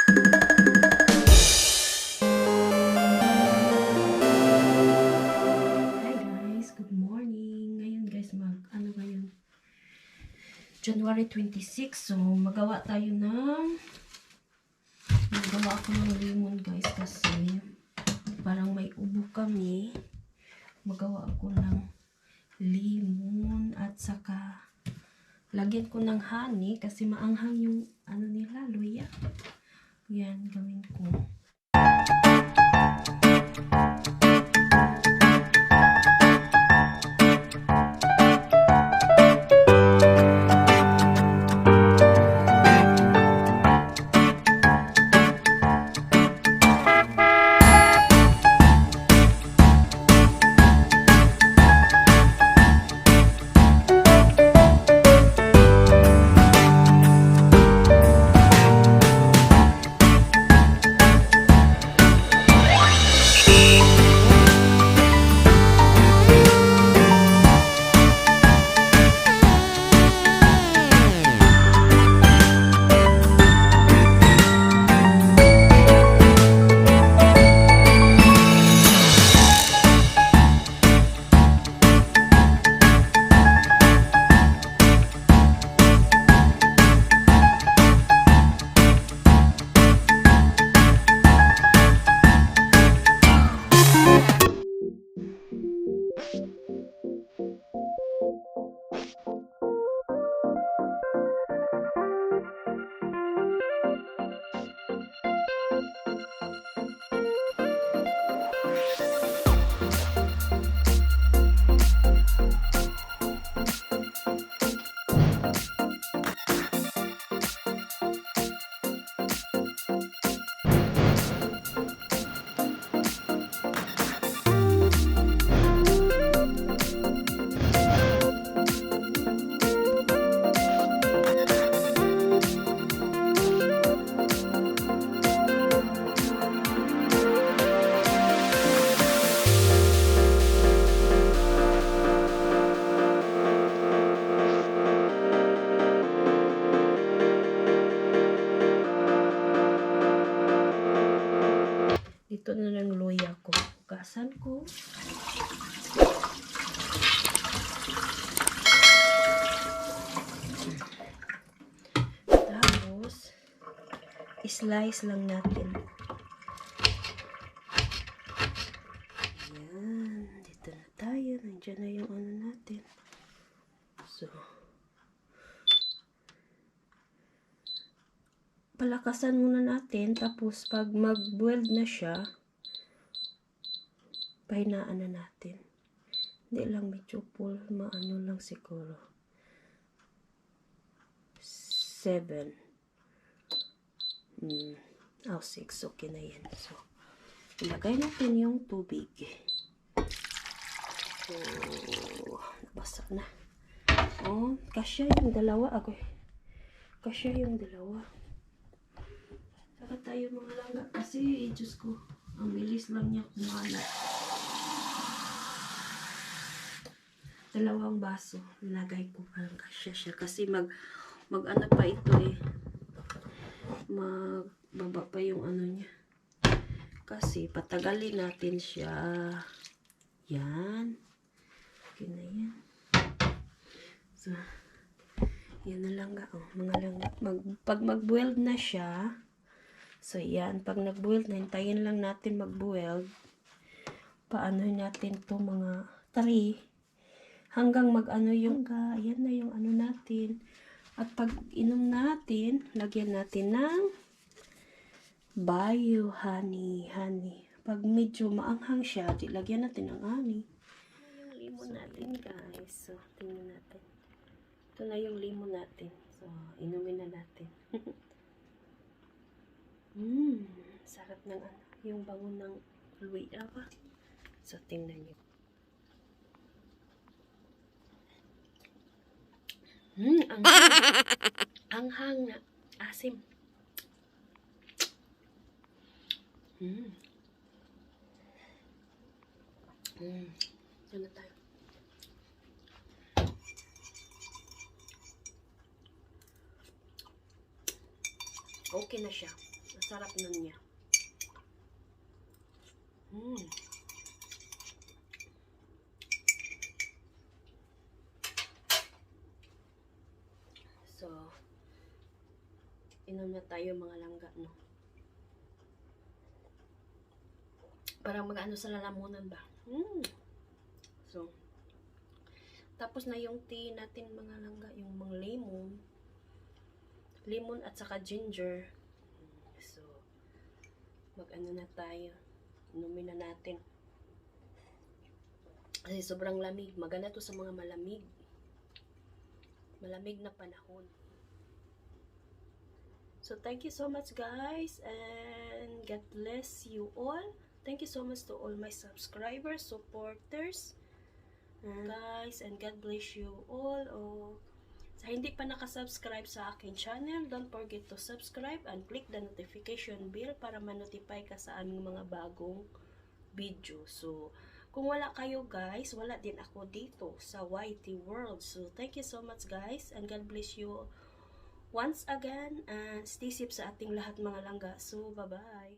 Guys, good morning. Ngayon guys, ano ngayon? January 26. So, magawa ako ng lemon guys kasi parang may ubo kami. Magawa ako ng lemon at saka lagyan ko ng honey kasi maanghang yung ano nila, luya. Yan, gawin ko. Ito na lang luya ko. Hugasan ko. Tapos, slice lang natin. Ayan. Dito na tayo. Nandiyan na yung ano natin. So, palakasan muna natin. Tapos, pag mag-boiled na siya, pahinaan na natin. Hindi lang medyo full. Maano lang siguro. 7. 6. Okay na yan. So, ilagay natin yung tubig. So, nabasa na. Oh, kasya yung dalawa. Kasya yung dalawa. Saka tayo mga langga. Kasi, Diyos ko, ang bilis lang niya kumala. 2 baso. Nilagay ko parang kasya siya. Kasi mag ano pa ito eh. Magbaba pa yung ano niya. Kasi patagalin natin siya. Yan. Okay na yan. So, yan na lang ga. Oh, mga langga. Pag mag-boiled na siya, so yan. Pag nag-boiled na, hintayin lang natin mag-boiled. Paano natin to mga 3 hanggang mag-ano yung ayan na yung ano natin. At pag inom natin, lagyan natin ng bio honey. Pag medyo maanghang siya, lagyan natin ng honey. Yung lemon natin guys. So, tingnan natin. Ito na yung lemon natin. So, inumin na natin. Sarap ng ano, yung bango ng luya ba? So, tingnan nyo. Anghang na asim. Diyan na tayo. Okay na siya. Masarap nun niya. So, inom na tayo mga langga, no? Parang mag-ano sa lalamunan ba? So, tapos na yung tea natin mga langga, yung mga lemon at saka ginger. So, mag-ano na tayo. Inumin na natin. Kasi sobrang lamig. Maganda to sa mga malamig na panahon. So, thank you so much guys, and God bless you all. Thank you so much to all my subscribers, supporters, guys, and God bless you all. Sa hindi pa nakasubscribe sa akin channel, don't forget to subscribe and click the notification bell para ma-notify ka sa aming mga bagong video. So, kung wala kayo guys, wala din ako dito sa YT World. So, thank you so much guys, and God bless you once again, and stay safe sa ating lahat mga langga. So, bye-bye!